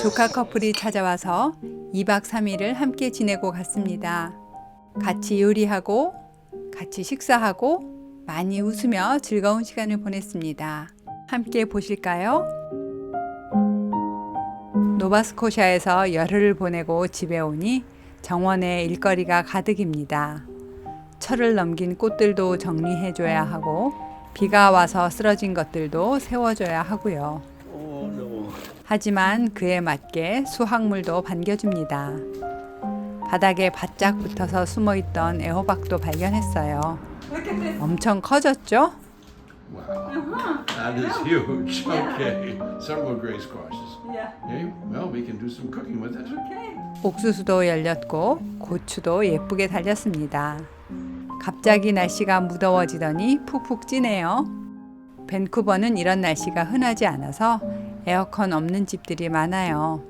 조카 커플이 찾아와서 2박 3일을 함께 지내고 갔습니다. 같이 요리하고 같이 식사하고 많이 웃으며 즐거운 시간을 보냈습니다. 함께 보실까요? 노바스코샤에서 열흘을 보내고 집에 오니 정원에 일거리가 가득입니다. 철을 넘긴 꽃들도 정리해줘야 하고 비가 와서 쓰러진 것들도 세워줘야 하고요. 하지만 그에 맞게 수확물도 반겨줍니다. 바닥에 바짝 붙어서 숨어있던 애호박도 발견했어요. 엄청 커졌죠? Wow, that is huge. Okay, several gray squashes. Yeah. Okay, well, we can do some cooking with it. Okay. 옥수수도 열렸고 고추도 예쁘게 달렸습니다. 갑자기 날씨가 무더워지더니 푹푹 찌네요. 밴쿠버는 이런 날씨가 흔하지 않아서 에어컨 없는 집들이 많아요.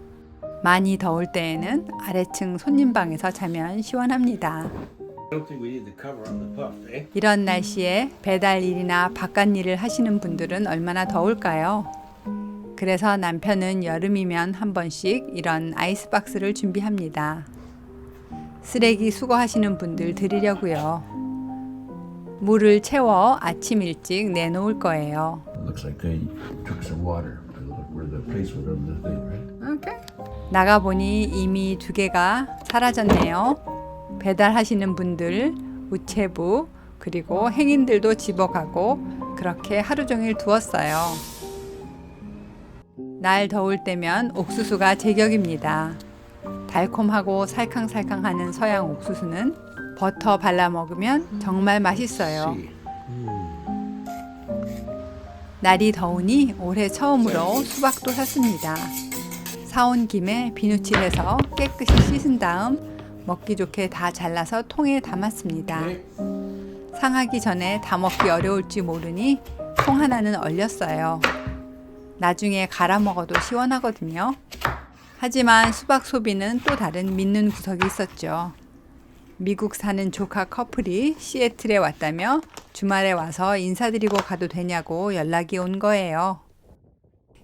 많이 더울 때에는 아래층 손님방에서 자면 시원합니다. I don't think we need the cover on the puff, eh? 이런 날씨에 배달 일이나 바깥 일을 하시는 분들은 얼마나 더울까요? 그래서 남편은 여름이면 한 번씩 이런 아이스박스를 준비합니다. 쓰레기 수거하시는 분들 드리려고요. 물을 채워 아침 일찍 내놓을 거예요. It looks like they took some water where the place was on the thing, right? Okay. 나가보니 이미 2개가 사라졌네요. 배달하시는 분들, 우체부, 그리고 행인들도 집어가고 그렇게 하루 종일 두었어요. 날 더울 때면 옥수수가 제격입니다. 달콤하고 살캉살캉하는 서양 옥수수는 버터 발라 먹으면 정말 맛있어요. See. 날이 더우니 올해 처음으로 수박도 샀습니다. 사온 김에 비누칠해서 깨끗이 씻은 다음 먹기 좋게 다 잘라서 통에 담았습니다. 상하기 전에 다 먹기 어려울지 모르니 통 하나는 얼렸어요. 나중에 갈아 먹어도 시원하거든요. 하지만 수박 소비는 또 다른 믿는 구석이 있었죠. 미국 사는 조카 커플이 시애틀에 왔다며 주말에 와서 인사드리고 가도 되냐고 연락이 온 거예요.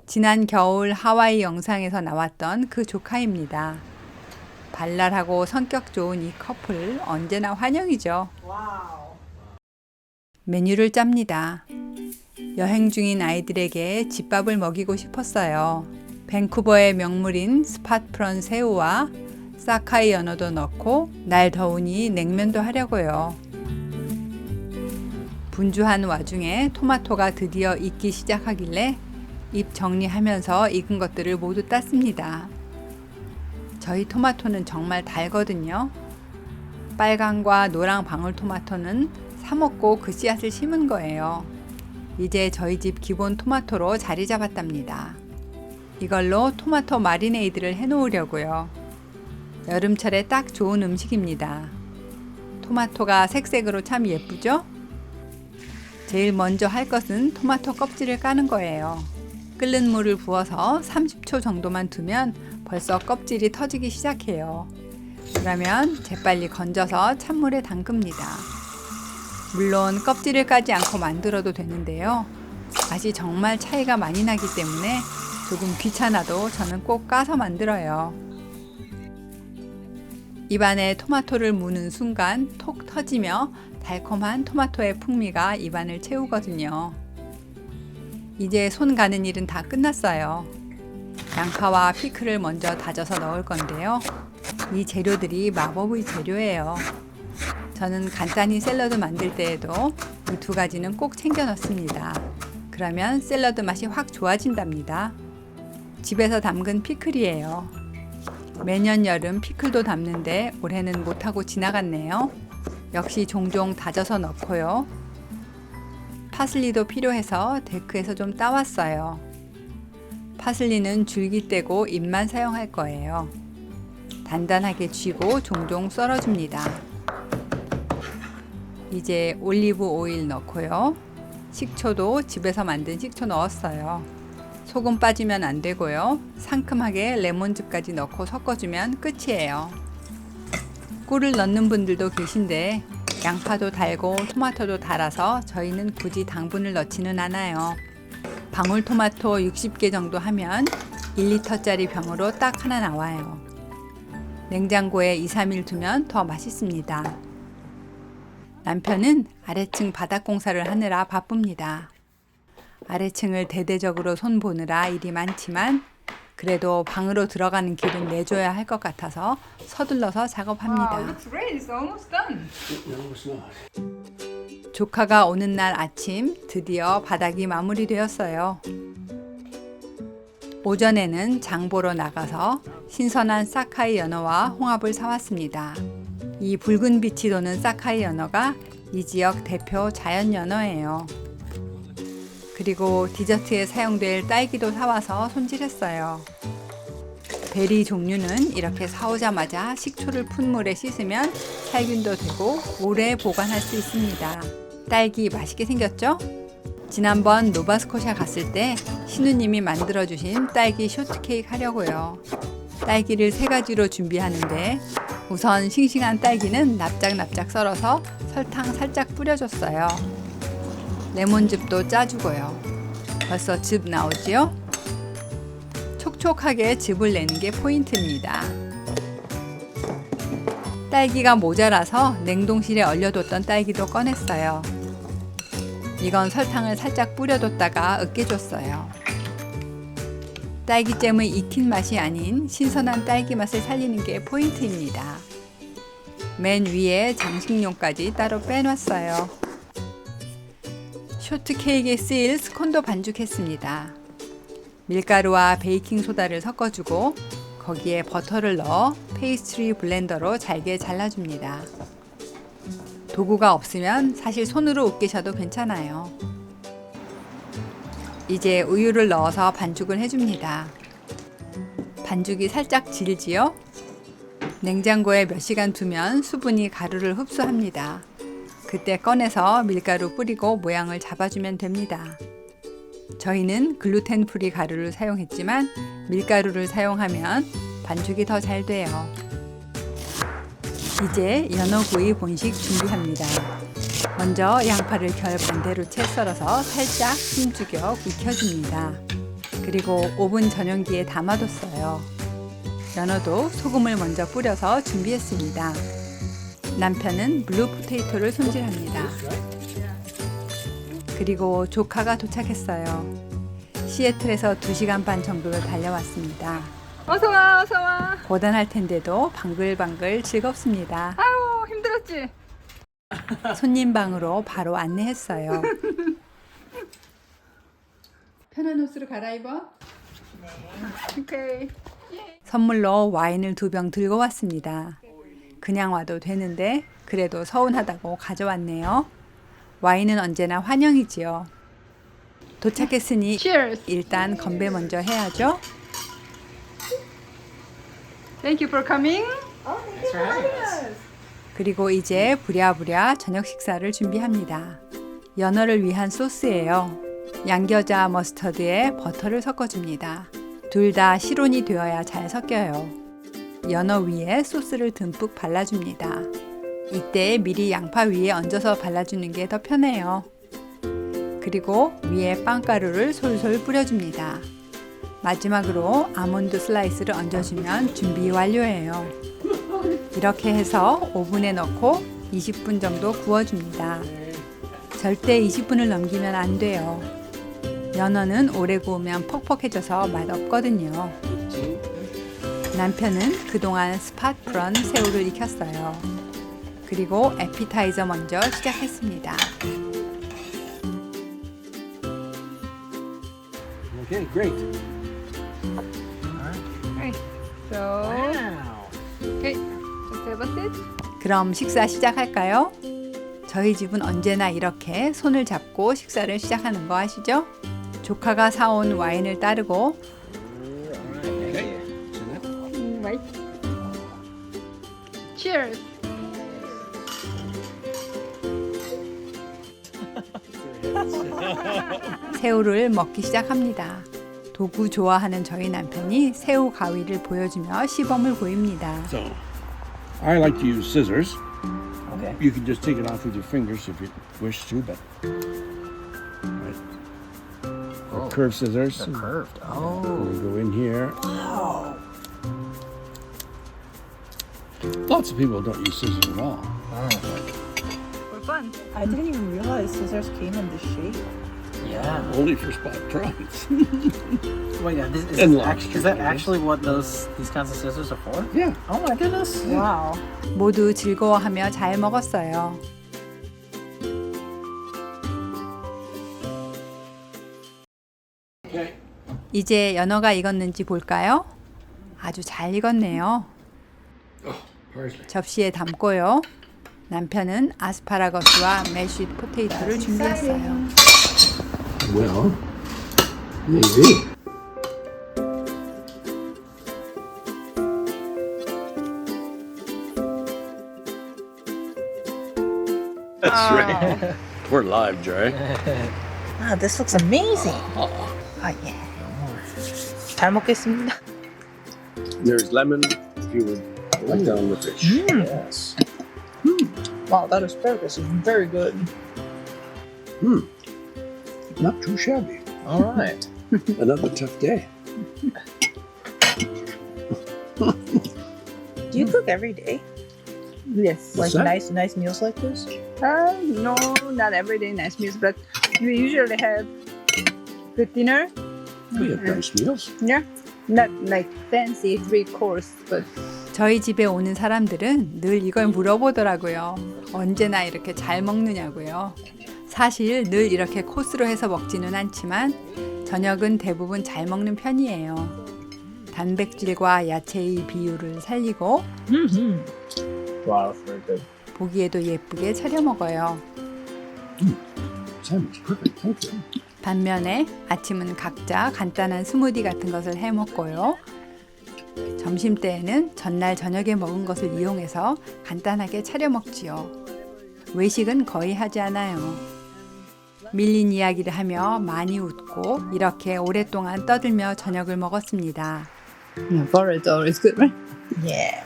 지난 겨울 하와이 영상에서 나왔던 그 조카입니다. 발랄하고 성격 좋은 이 커플 언제나 환영이죠. Wow. 메뉴를 짭니다. 여행 중인 아이들에게 집밥을 먹이고 싶었어요. 밴쿠버의 명물인 스팟프런 새우와 사카이 연어도 넣고 날 더우니 냉면도 하려고요. 분주한 와중에 토마토가 드디어 익기 시작하길래 입 정리하면서 익은 것들을 모두 땄습니다. 저희 토마토는 정말 달거든요. 빨강과 노랑 방울토마토는 사 먹고 그 씨앗을 심은 거예요. 이제 저희 집 기본 토마토로 자리 잡았답니다. 이걸로 토마토 마리네이드를 해놓으려고요. 여름철에 딱 좋은 음식입니다. 토마토가 색색으로 참 예쁘죠? 제일 먼저 할 것은 토마토 껍질을 까는 거예요. 끓는 물을 부어서 30초 정도만 두면 벌써 껍질이 터지기 시작해요. 그러면 재빨리 건져서 찬물에 담급니다. 물론 껍질을 까지 않고 만들어도 되는데요. 맛이 정말 차이가 많이 나기 때문에 조금 귀찮아도 저는 꼭 까서 만들어요. 입안에 토마토를 무는 순간 톡 터지며 달콤한 토마토의 풍미가 입안을 채우거든요. 이제 손 가는 일은 다 끝났어요. 양파와 피클을 먼저 다져서 넣을 건데요. 이 재료들이 마법의 재료예요. 저는 간단히 샐러드 만들 때에도 이 2가지는 꼭 챙겨 넣습니다. 그러면 샐러드 맛이 확 좋아진답니다. 집에서 담근 피클이에요. 매년 여름 피클도 담는데 올해는 못하고 지나갔네요. 역시 종종 다져서 넣고요. 파슬리도 필요해서 데크에서 좀 따왔어요. 파슬리는 줄기 떼고 잎만 사용할 거예요. 단단하게 쥐고 종종 썰어줍니다. 이제 올리브 오일 넣고요. 식초도 집에서 만든 식초 넣었어요. 소금 빠지면 안 되고요. 상큼하게 레몬즙까지 넣고 섞어주면 끝이에요. 꿀을 넣는 분들도 계신데 양파도 달고 토마토도 달아서 저희는 굳이 당분을 넣지는 않아요. 방울토마토 60개 정도 하면 1리터짜리 병으로 딱 하나 나와요. 냉장고에 2, 3일 두면 더 맛있습니다. 남편은 아래층 바닥 공사를 하느라 바쁩니다. 아래층을 대대적으로 손보느라 일이 많지만 그래도 방으로 들어가는 길은 내줘야 할 것 같아서 서둘러서 작업합니다. Wow, looks great. It's almost done. No, it's not. 조카가 오는 날 아침 드디어 바닥이 마무리되었어요. 오전에는 장 보러 나가서 신선한 사카이 연어와 홍합을 사왔습니다. 이 붉은 빛이 도는 사카이 연어가 이 지역 대표 자연 연어예요. 그리고 디저트에 사용될 딸기도 사와서 손질했어요. 베리 종류는 이렇게 사오자마자 식초를 푼 물에 씻으면 살균도 되고 오래 보관할 수 있습니다. 딸기 맛있게 생겼죠? 지난번 노바스코샤 갔을 때 신우님이 만들어주신 딸기 쇼트케이크 하려고요. 딸기를 3가지로 준비하는데 우선 싱싱한 딸기는 납작납작 썰어서 설탕 살짝 뿌려줬어요. 레몬즙도 짜주고요. 벌써 즙 나오지요? 촉촉하게 즙을 내는 게 포인트입니다. 딸기가 모자라서 냉동실에 얼려뒀던 딸기도 꺼냈어요. 이건 설탕을 살짝 뿌려뒀다가 으깨줬어요. 딸기잼의 익힌 맛이 아닌 신선한 딸기 맛을 살리는 게 포인트입니다. 맨 위에 장식용까지 따로 빼놨어요. 쇼트케이크에 쓰일 스콘도 반죽했습니다. 밀가루와 베이킹소다를 섞어주고 거기에 버터를 넣어 페이스트리 블렌더로 잘게 잘라줍니다. 도구가 없으면 사실 손으로 으깨셔도 괜찮아요. 이제 우유를 넣어서 반죽을 해줍니다. 반죽이 살짝 질지요? 냉장고에 몇 시간 두면 수분이 가루를 흡수합니다. 그때 꺼내서 밀가루 뿌리고 모양을 잡아주면 됩니다. 저희는 글루텐 프리 가루를 사용했지만 밀가루를 사용하면 반죽이 더 잘 돼요. 이제 연어구이 본식 준비합니다. 먼저 양파를 결 반대로 채 썰어서 살짝 힘주겨 익혀줍니다. 그리고 오븐 전용기에 담아뒀어요. 연어도 소금을 먼저 뿌려서 준비했습니다. 남편은 블루 포테이토를 손질합니다. 그리고 조카가 도착했어요. 시애틀에서 2시간 반 정도를 달려왔습니다. 어서 와, 어서 와. 고단할 텐데도 방글방글 즐겁습니다. 아유, 힘들었지? 손님 방으로 바로 안내했어요. 편한 옷으로 갈아입어. 오케이. 선물로 와인을 2병 들고 왔습니다. 그냥 와도 되는데 그래도 서운하다고 가져왔네요. 와인은 언제나 환영이지요. 도착했으니 Cheers. 일단 건배 먼저 해야죠. Thank you for coming. 그리고 이제 부랴부랴 저녁 식사를 준비합니다. 연어를 위한 소스예요. 양겨자 머스터드에 버터를 섞어줍니다. 둘 다 실온이 되어야 잘 섞여요. 연어 위에 소스를 듬뿍 발라줍니다. 이때 미리 양파 위에 얹어서 발라주는 게 더 편해요. 그리고 위에 빵가루를 솔솔 뿌려줍니다. 마지막으로 아몬드 슬라이스를 얹어주면 준비 완료예요. 이렇게 해서 오븐에 넣고 20분 정도 구워줍니다. 절대 20분을 넘기면 안 돼요. 연어는 오래 구우면 퍽퍽해져서 맛없거든요. 남편은 그동안 스팟 프런 새우를 익혔어요. 그리고 에피타이저 먼저 시작했습니다. Okay, great. Right. So, okay. Just have a sit. 그럼 식사 시작할까요? 저희 집은 언제나 이렇게 손을 잡고 식사를 시작하는 거 아시죠? 조카가 사온 와인을 따르고 Okay. Right. Cheers. 새우를 먹기 시작합니다. 도구 좋아하는 저희 남편이 새우 가위를 보여주며 시범을 보입니다. So, I like to use scissors. Okay. You can just take it off with your fingers if you wish to, but. Right. Or curved scissors. They're curved. Oh. We go in here. Wow. Lots of people don't use scissors at all. For fun. I didn't even realize scissors came in this shape. Yeah. Only for spot tries. Wait, yeah, And is that actually what these kinds of scissors are for? Yeah. Oh my goodness. Wow. 모두 즐거워하며 잘 먹었어요. Okay. 이제 연어가 익었는지 볼까요? 아주 잘 익었네요. Oh, parsley. 접시에 담고요. 남편은 아스파라거스와 메쉬 포테이토를 준비했어요. Well, maybe. That's right. We're live, Jerry. Ah, this looks amazing. Oh. Ah, yeah. 잘 먹겠습니다. There's lemon if you would like down the fish. Yes. Wow, that asparagus is very good. Not too shabby. All right. Another tough day. Do you cook every day? Yes. Like that? nice meals like this? No, not everyday nice meals, but we usually have good dinner. We have nice meals. Yeah. Not like fancy 3-course, but 저희 집에 오는 사람들은 늘 이걸 물어보더라고요. 언제나 이렇게 잘 먹느냐고요. 사실 늘 이렇게 코스로 해서 먹지는 않지만 저녁은 대부분 잘 먹는 편이에요. 단백질과 야채의 비율을 살리고 Wow, that's very good. 보기에도 예쁘게 차려 먹어요. Sandwich, perfect. Thank you. 반면에 아침은 각자 간단한 스무디 같은 것을 해 먹고요. 점심 때에는 전날 저녁에 먹은 것을 이용해서 간단하게 차려 먹지요. 외식은 거의 하지 않아요. 밀린 이야기를 하며 많이 웃고 이렇게 오랫동안 떠들며 저녁을 먹었습니다. porridge always good, right? Yeah.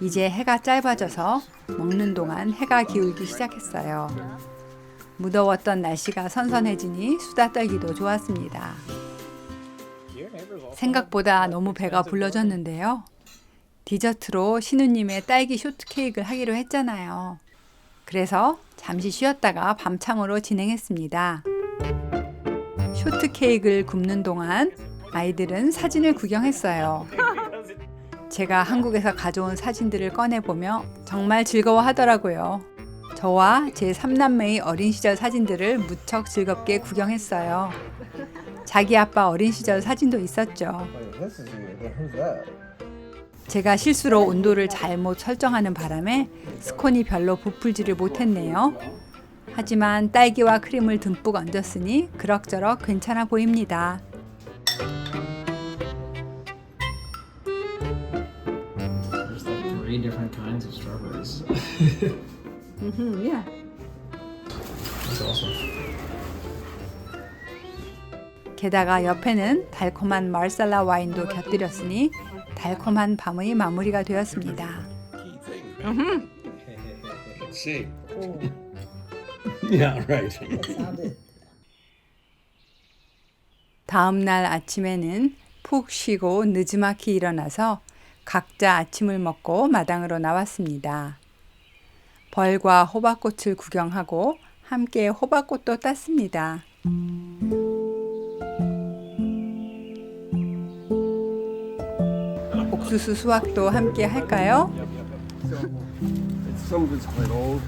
이제 해가 짧아져서 먹는 동안 해가 기울기 시작했어요. 무더웠던 날씨가 선선해지니 수다 떨기도 좋았습니다. 생각보다 너무 배가 불러졌는데요. 디저트로 신우님의 딸기 쇼트케이크를 하기로 했잖아요. 그래서 잠시 쉬었다가 밤참으로 진행했습니다. 쇼트케이크를 굽는 동안 아이들은 사진을 구경했어요. 제가 한국에서 가져온 사진들을 꺼내보며 정말 즐거워하더라고요. 저와 제 3남매의 어린 시절 사진들을 무척 즐겁게 구경했어요. 자기 아빠 어린 시절 사진도 있었죠. 제가 실수로 온도를 잘못 설정하는 바람에 스콘이 별로 부풀지를 못했네요. 하지만 딸기와 크림을 듬뿍 얹었으니 그럭저럭 괜찮아 보입니다. There's like 3 different kinds of strawberries. Yeah. That's awesome. 게다가 옆에는 달콤한 마르살라 와인도 곁들였으니 달콤한 밤의 마무리가 되었습니다. Let's see. Yeah, right. 다음 날 아침에는 푹 쉬고 느지막이 일어나서 각자 아침을 먹고 마당으로 나왔습니다. 벌과 호박꽃을 구경하고 함께 호박꽃도 땄습니다. 옥수수 수확도 함께 할까요? Some of it's quite old,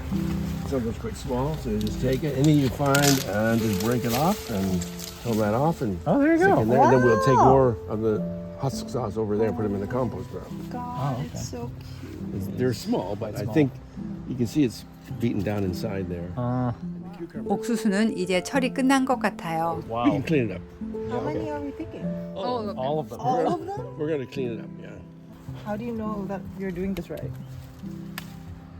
some of it's quite small, so you just take it, anything you find, and just break it off and pull that off, and Oh, there you stick go. in there, and then we'll take more of the husks off over there and put them in the compost pile. God, okay. it's so cute. They're small, but I think you can see it's beaten down inside there. 옥수수는 이제 철이 끝난 것 같아요. We Wow. can clean it up. How many are we picking? Oh, All of them. All of them? We're gonna clean it up, yeah. How do you know that you're doing this right?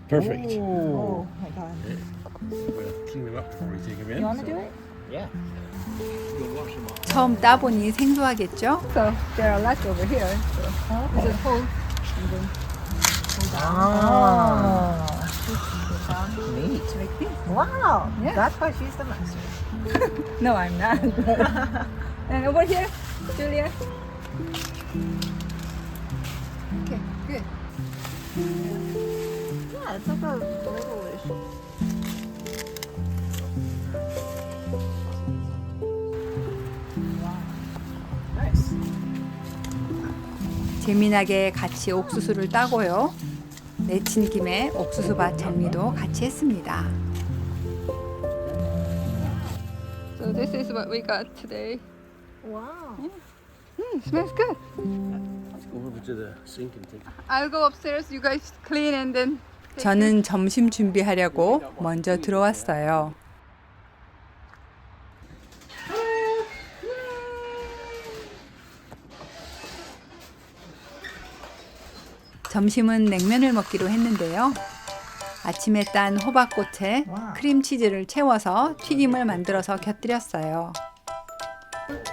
Perfect. Oh my God. We're gonna clean them up before we take them in. You want to do it? Yeah. We'll wash them off. 처음 따보니 생소하겠죠? so there are lots over here. So we just hold and then Oh. Neat. Wow. Yeah. That's why she's the master. no, I'm not. And over here, Julia. Okay, good. Yeah, it's like a little-ish. Nice. 재미나게 같이 옥수수를 따고요. 내친 김에 옥수수밭 정리도 같이 했습니다. So this is what we got today. Wow. Smells good. Let's go over to the sink and take. I'll go upstairs. You guys clean and then. 저는 점심 준비하려고 먼저 들어왔어요. 점심은 냉면을 먹기로 했는데요. 아침에 딴 호박꽃에 크림치즈를 채워서 튀김을 만들어서 곁들였어요.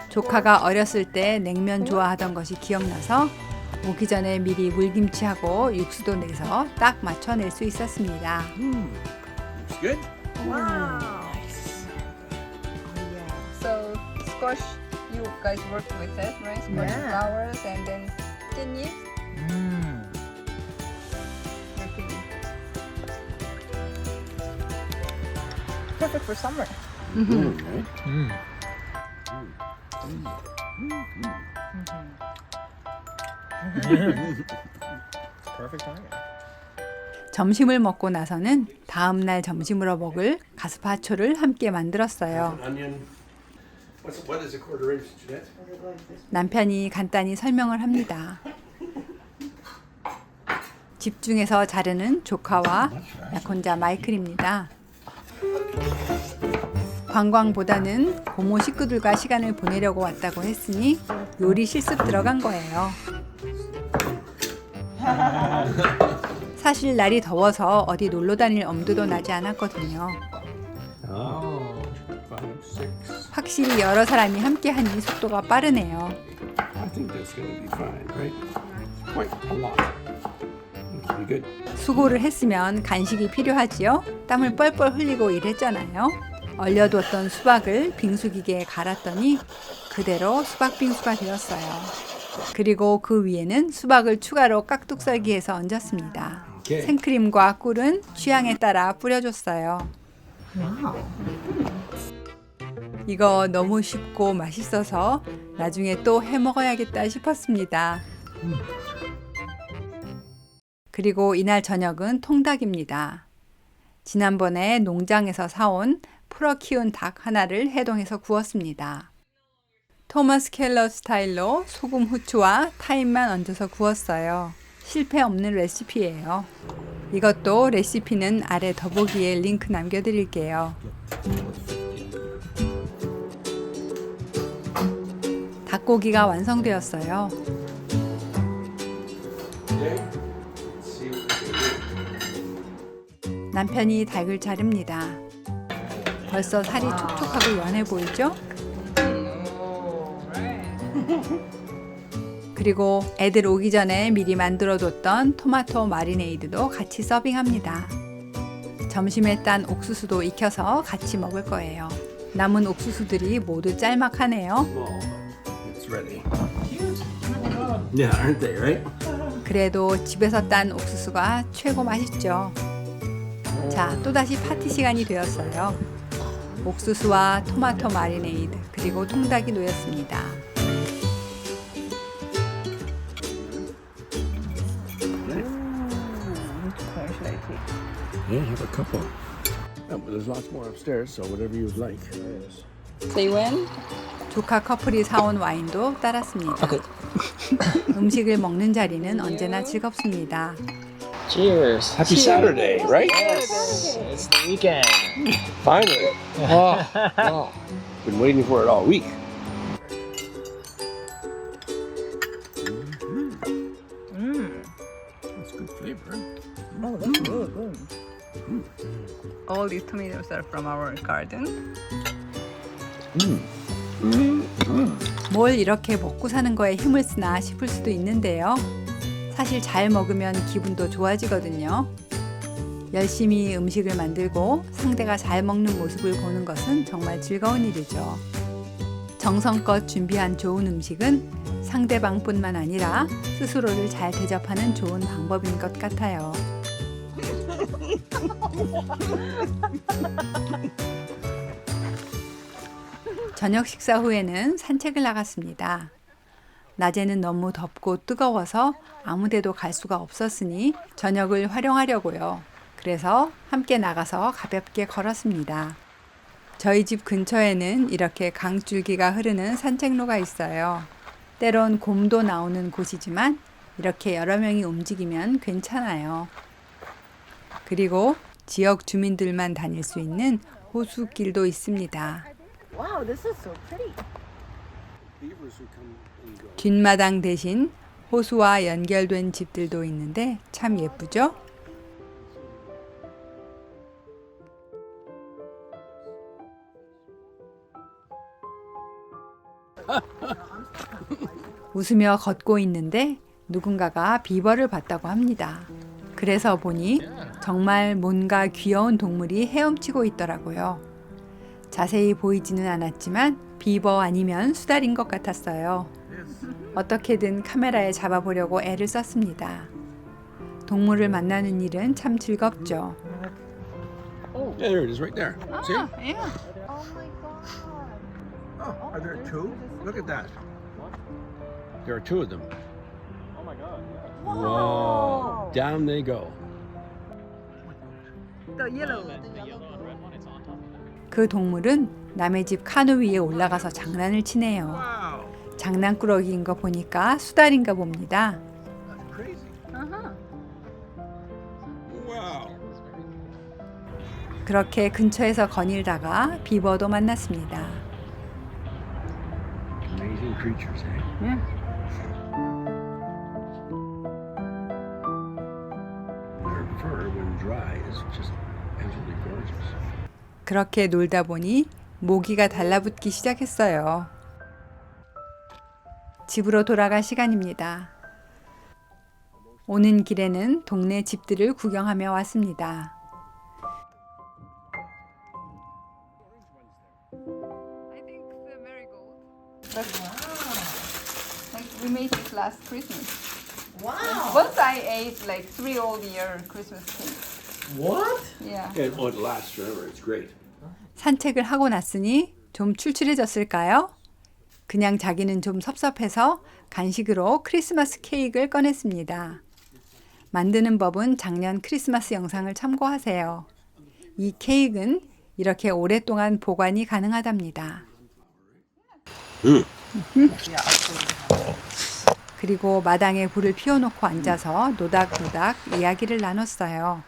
조카가 어렸을 때 냉면 좋아하던 것이 기억나서 오기 전에 미리 물김치하고 육수도 내서 딱 맞춰낼 수 있었습니다. Looks good. Wow. So squash, you guys work with it, right? Squash Yeah. flowers and then 깻잎. Perfect for summer. Right? Perfect timing. 점심을 먹고 나서는 다음 날 점심으로 먹을 가스파초를 함께 만들었어요. Onion. What is a quarter inch, Jeanette? 남편이 간단히 설명을 합니다. 집중해서 자르는 조카와 약혼자 마이클입니다. 관광보다는 고모 식구들과 시간을 보내려고 왔다고 했으니 요리 실습 들어간 거예요. 사실 날이 더워서 어디 놀러 다닐 엄두도 나지 않았거든요. Oh, 5, 6. 확실히 여러 사람이 함께하니 속도가 빠르네요. I think that's going to be fine, right? It's quite a lot. It'll be good. 수고를 했으면 간식이 필요하지요. 땀을 뻘뻘 흘리고 일했잖아요. 얼려두었던 수박을 빙수기계에 갈았더니 그대로 수박 빙수가 되었어요. 그리고 그 위에는 수박을 추가로 깍둑 썰기해서 얹었습니다. Okay. 생크림과 꿀은 취향에 따라 뿌려줬어요. 이거 너무 쉽고 맛있어서 나중에 또 해 먹어야겠다 싶었습니다. 그리고 이날 저녁은 통닭입니다. 지난번에 농장에서 사온 풀어 키운 닭 하나를 해동해서 구웠습니다. 토머스 켈러 스타일로 소금, 후추와 타임만 얹어서 구웠어요. 실패 없는 레시피예요. 이것도 레시피는 아래 더보기에 링크 남겨드릴게요. 닭고기가 완성되었어요. Okay. Let's see what we can do. 남편이 닭을 자릅니다. 벌써 살이 촉촉하고 연해 보이죠? 그리고 애들 오기 전에 미리 만들어뒀던 토마토 마리네이드도 같이 서빙합니다. 점심에 딴 옥수수도 익혀서 같이 먹을 거예요. 남은 옥수수들이 모두 짤막하네요. Small, but it's ready. Yeah, aren't they, right? 그래도 집에서 딴 옥수수가 최고 맛있죠. 자, 또다시 파티 시간이 되었어요. 옥수수와 토마토 마리네이드 그리고 통닭이 놓였습니다. Yeah, have a couple. Yeah, but there's lots more upstairs, so whatever you would like. Say when? 조카 커플이 사온 와인도 따랐습니다. 음식을 먹는 자리는 언제나 즐겁습니다. Cheers. Happy Saturday, right? Yes. It's the weekend. Finally. Oh. Been waiting for it all week. That's good flavor. Oh, that's really good. All these tomatoes are from our garden. 뭘 이렇게 먹고 사는 거에 힘을 쓰나 싶을 수도 있는데요. 사실 잘 먹으면 기분도 좋아지거든요. 열심히 음식을 만들고 상대가 잘 먹는 모습을 보는 것은 정말 즐거운 일이죠. 정성껏 준비한 좋은 음식은 상대방뿐만 아니라 스스로를 잘 대접하는 좋은 방법인 것 같아요. 저녁 식사 후에는 산책을 나갔습니다. 낮에는 너무 덥고 뜨거워서 아무데도 갈 수가 없었으니 저녁을 활용하려고요. 그래서 함께 나가서 가볍게 걸었습니다. 저희 집 근처에는 이렇게 강줄기가 흐르는 산책로가 있어요. 때론 곰도 나오는 곳이지만 이렇게 여러 명이 움직이면 괜찮아요. 그리고 지역 주민들만 다닐 수 있는 호수길도 있습니다. Wow, this is so pretty. 뒷마당 대신 호수와 연결된 집들도 있는데 참 예쁘죠? 웃으며 걷고 있는데 누군가가 비버를 봤다고 합니다. 그래서 보니 정말 뭔가 귀여운 동물이 헤엄치고 있더라고요. 자세히 보이지는 않았지만 비버 아니면 수달인 것 같았어요. 어떻게든 카메라에 잡아보려고 애를 썼습니다. 동물을 만나는 일은 참 즐겁죠. Yeah, there it is, right there. See? 예. Oh my god. Oh, are there two? Look at that. There are two of them. Oh my god. Whoa! Down they go. The yellow. The yellow and red one, it's on top. 그 동물은 남의 집 카누 위에 올라가서 장난을 치네요. Wow! 장난꾸러기인 거 보니까 수달인가 봅니다. That's crazy. Uh-huh. Wow! 그렇게 근처에서 거닐다가 비버도 만났습니다. Amazing creatures, eh? Yeah. Their fur, when dry, is just absolutely gorgeous. 그렇게 놀다 보니 모기가 달라붙기 시작했어요. 집으로 돌아갈 시간입니다. 오는 길에는 동네 집들을 구경하며 왔습니다. I think the marigold. But like we made it last Christmas. Wow. Once I ate like 3 whole year Christmas cake. What? Yeah. Yeah, oh, it lasts forever. It's great. 산책을 하고 났으니 좀 출출해졌을까요? 그냥 자기는 좀 섭섭해서 간식으로 크리스마스 케이크를 꺼냈습니다. 만드는 법은 작년 크리스마스 영상을 참고하세요. 이 케이크는 이렇게 오랫동안 보관이 가능하답니다. 그리고 마당에 불을 피워놓고 앉아서 노닥노닥 이야기를 나눴어요.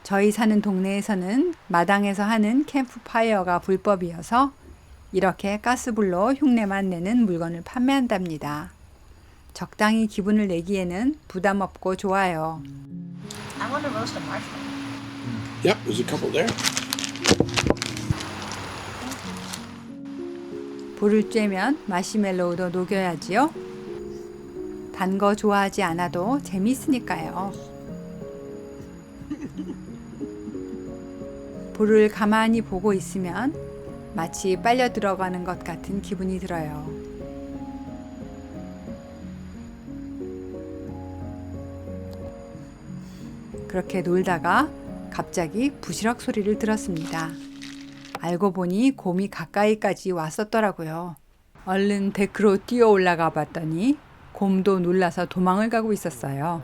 저희 사는 동네에서는 마당에서 하는 캠프파이어가 불법이어서 이렇게 가스불로 흉내만 내는 물건을 판매한답니다. 적당히 기분을 내기에는 부담 없고 좋아요. I want to roast a marshmallow. Yep, there's a couple there. 불을 쬐면 마시멜로우도 녹여야지요. 단 거 좋아하지 않아도 재미있으니까요. 불을 가만히 보고 있으면 마치 빨려 들어가는 것 같은 기분이 들어요. 그렇게 놀다가 갑자기 부시럭 소리를 들었습니다. 알고 보니 곰이 가까이까지 왔었더라고요. 얼른 데크로 뛰어 올라가 봤더니 곰도 놀라서 도망을 가고 있었어요.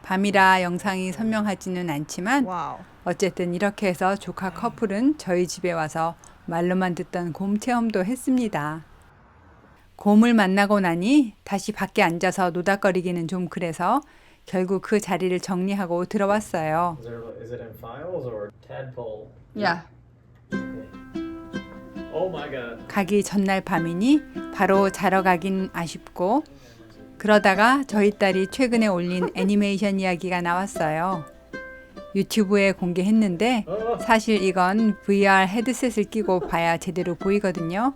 밤이라 영상이 선명하지는 않지만 Wow. 어쨌든 이렇게 해서 조카 커플은 저희 집에 와서 말로만 듣던 곰 체험도 했습니다. 곰을 만나고 나니 다시 밖에 앉아서 노닥거리기는 좀 그래서 결국 그 자리를 정리하고 들어왔어요. Is it in files or tadpole? Yeah. Oh my god. 가기 전날 밤이니 바로 자러 가긴 아쉽고 그러다가 저희 딸이 최근에 올린 애니메이션 이야기가 나왔어요. 유튜브에 공개했는데 사실 이건 VR 헤드셋을 끼고 봐야 제대로 보이거든요.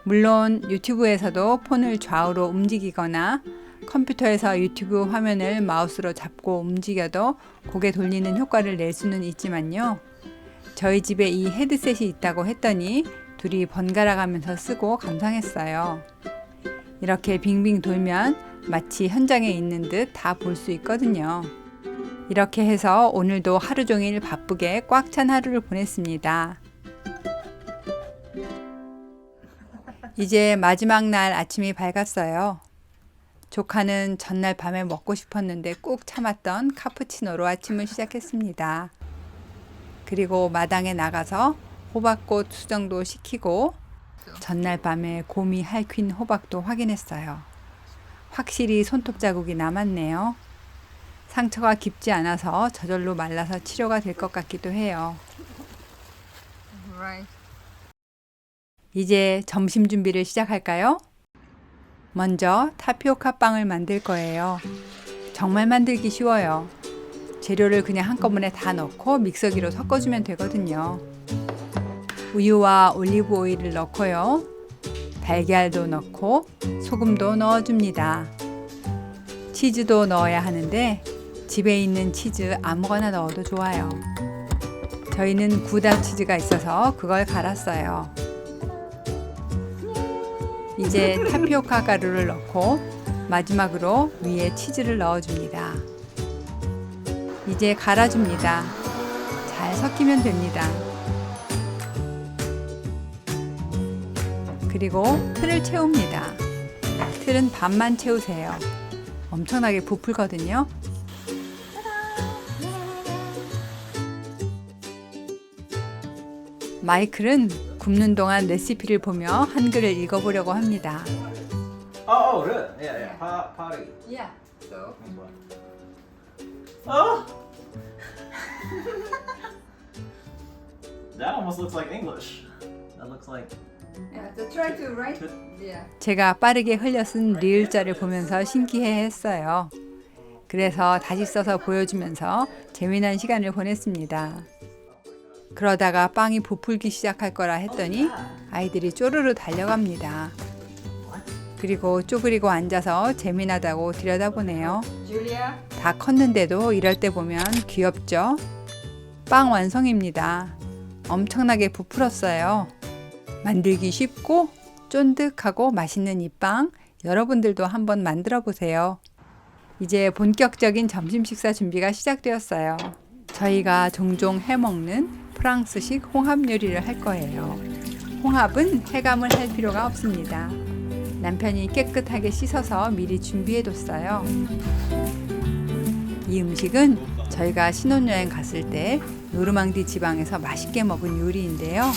물론 유튜브에서도 폰을 좌우로 움직이거나 컴퓨터에서 유튜브 화면을 마우스로 잡고 움직여도 고개 돌리는 효과를 낼 수는 있지만요. 저희 집에 이 헤드셋이 있다고 했더니 둘이 번갈아 가면서 쓰고 감상했어요. 이렇게 빙빙 돌면 마치 현장에 있는 듯 다 볼 수 있거든요. 이렇게 해서 오늘도 하루 종일 바쁘게 꽉 찬 하루를 보냈습니다. 이제 마지막 날 아침이 밝았어요. 조카는 전날 밤에 먹고 싶었는데 꾹 참았던 카푸치노로 아침을 시작했습니다. 그리고 마당에 나가서 호박꽃 수정도 시키고 전날 밤에 곰이 핥힌 호박도 확인했어요. 확실히 손톱 자국이 남았네요. 상처가 깊지 않아서 저절로 말라서 치료가 될 것 같기도 해요. Right. 이제 점심 준비를 시작할까요? 먼저 타피오카 빵을 만들 거예요. 정말 만들기 쉬워요. 재료를 그냥 한꺼번에 다 넣고 믹서기로 섞어주면 되거든요. 우유와 올리브 오일을 넣고요. 달걀도 넣고 소금도 넣어줍니다. 치즈도 넣어야 하는데 집에 있는 치즈 아무거나 넣어도 좋아요. 저희는 구다 치즈가 있어서 그걸 갈았어요. 이제 타피오카 가루를 넣고 마지막으로 위에 치즈를 넣어줍니다. 이제 갈아줍니다. 잘 섞이면 됩니다. 그리고 틀을 채웁니다. 틀은 반만 채우세요. 엄청나게 부풀거든요. 마이클은 굽는 동안 레시피를 보며 한글을 읽어보려고 합니다. Oh, really? Yeah. Potty. Yeah. So Oh! That almost looks like English. That looks like. yeah, so try to write. Yeah. 제가 빠르게 흘려 쓴 리을자를 보면서 신기해했어요. 그래서 다시 써서 보여주면서 재미난 시간을 보냈습니다. 그러다가 빵이 부풀기 시작할 거라 했더니 아이들이 쪼르르 달려갑니다. 그리고 쪼그리고 앉아서 재미나다고 들여다보네요. Julia. 다 컸는데도 이럴 때 보면 귀엽죠? 빵 완성입니다. 엄청나게 부풀었어요. 만들기 쉽고 쫀득하고 맛있는 이 빵 여러분들도 한번 만들어 보세요. 이제 본격적인 점심 식사 준비가 시작되었어요. 저희가 종종 해먹는 프랑스식 홍합 요리를 할 거예요. 홍합은 해감을 할 필요가 없습니다. 남편이 깨끗하게 씻어서 미리 준비해뒀어요. 이 음식은 저희가 신혼여행 갔을 때 노르망디 지방에서 맛있게 먹은 요리인데요.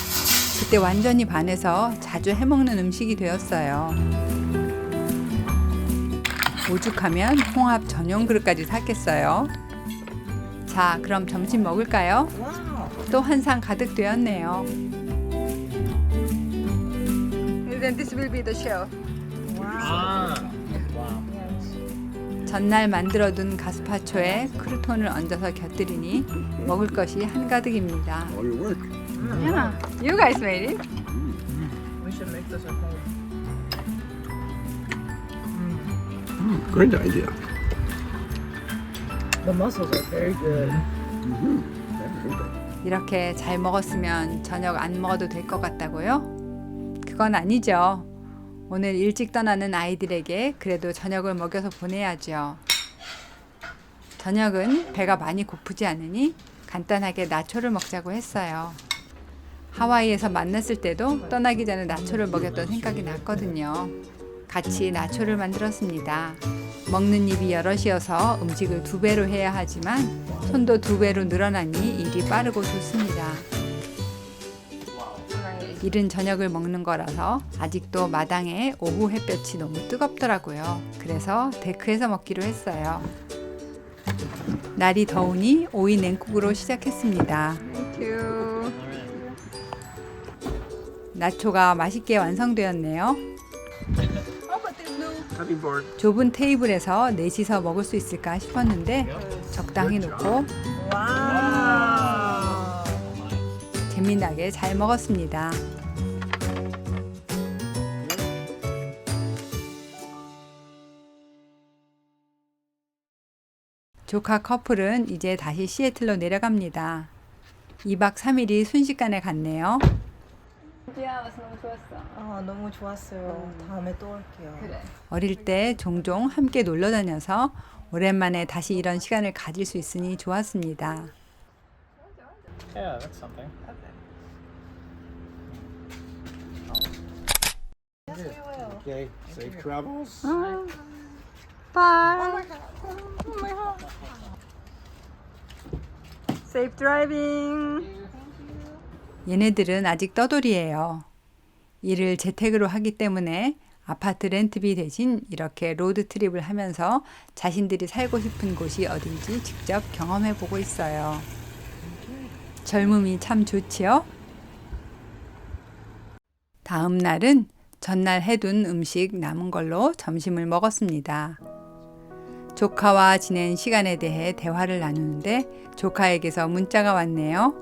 그때 완전히 반해서 자주 해먹는 음식이 되었어요. 오죽하면 홍합 전용 그릇까지 샀겠어요. 자, 그럼 점심 먹을까요? 또 한 상 가득 되었네요. And then this will be the shell. Ah. 전날 만들어둔 가스파초에 크루톤을 얹어서 곁들이니 먹을 것이 한가득입니다. All your work. Yeah. You guys made it. We should make this at home. Great idea. The mussels are very good. Very good. 이렇게 잘 먹었으면 저녁 안 먹어도 될 것 같다고요? 그건 아니죠. 오늘 일찍 떠나는 아이들에게 그래도 저녁을 먹여서 보내야죠. 저녁은 배가 많이 고프지 않으니 간단하게 나초를 먹자고 했어요. 하와이에서 만났을 때도 떠나기 전에 나초를 먹였던 생각이 났거든요. 같이 나초를 만들었습니다. 먹는 입이 여럿이어서 음식을 2배로 해야 하지만 손도 2배로 늘어나니 일이 빠르고 좋습니다. 이른 저녁을 먹는 거라서 아직도 마당에 오후 햇볕이 너무 뜨겁더라고요. 그래서 데크에서 먹기로 했어요. 날이 더우니 오이 냉국으로 시작했습니다. Thank you. 나초가 맛있게 완성되었네요. Cutting board. 좁은 테이블에서 넷이서 먹을 수 있을까 싶었는데 적당히 놓고 Wow. 재미나게 잘 먹었습니다. 조카 커플은 이제 다시 시애틀로 내려갑니다. 2박 3일이 순식간에 갔네요. 지아 와서 너무 좋았어. 아, 너무 좋았어요. 다음에 또 올게요. 그래. 어릴 때 종종 함께 놀러 다녀서 오랜만에 다시 이런 시간을 가질 수 있으니 좋았습니다. Yeah, that's something. Okay, safe travels. Bye. Safe driving. 얘네들은 아직 떠돌이에요. 일을 재택으로 하기 때문에 아파트 렌트비 대신 이렇게 로드 트립을 하면서 자신들이 살고 싶은 곳이 어딘지 직접 경험해 보고 있어요. 젊음이 참 좋지요? 다음 날은 전날 해둔 음식 남은 걸로 점심을 먹었습니다. 조카와 지낸 시간에 대해 대화를 나누는데 조카에게서 문자가 왔네요.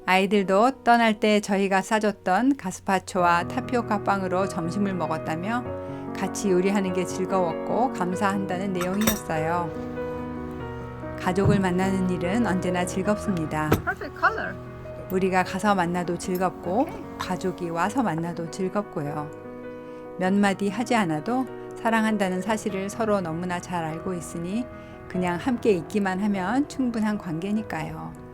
아이들도 떠날 때 저희가 싸줬던 가스파초와 타피오카 빵으로 점심을 먹었다며 같이 요리하는 게 즐거웠고 감사한다는 내용이었어요. 가족을 만나는 일은 언제나 즐겁습니다. Perfect color. 우리가 가서 만나도 즐겁고 가족이 와서 만나도 즐겁고요. 몇 마디 하지 않아도 사랑한다는 사실을 서로 너무나 잘 알고 있으니 그냥 함께 있기만 하면 충분한 관계니까요.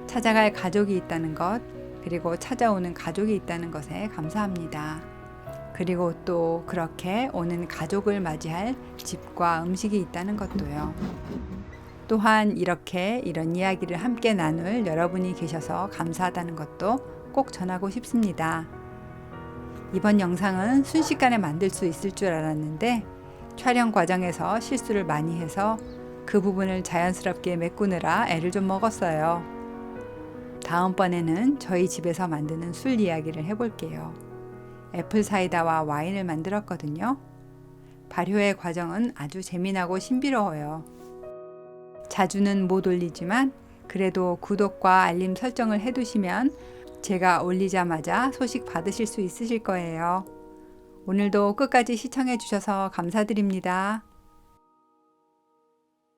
찾아갈 가족이 있다는 것, 그리고 찾아오는 가족이 있다는 것에 감사합니다. 그리고 또 그렇게 오는 가족을 맞이할 집과 음식이 있다는 것도요. 또한 이렇게 이런 이야기를 함께 나눌 여러분이 계셔서 감사하다는 것도 꼭 전하고 싶습니다. 이번 영상은 순식간에 만들 수 있을 줄 알았는데 촬영 과정에서 실수를 많이 해서 그 부분을 자연스럽게 메꾸느라 애를 좀 먹었어요. 다음번에는 저희 집에서 만드는 술 이야기를 해볼게요. 애플 사이다와 와인을 만들었거든요. 발효의 과정은 아주 재미나고 신비로워요. 자주는 못 올리지만 그래도 구독과 알림 설정을 해두시면 제가 올리자마자 소식 받으실 수 있으실 거예요. 오늘도 끝까지 시청해 주셔서 감사드립니다.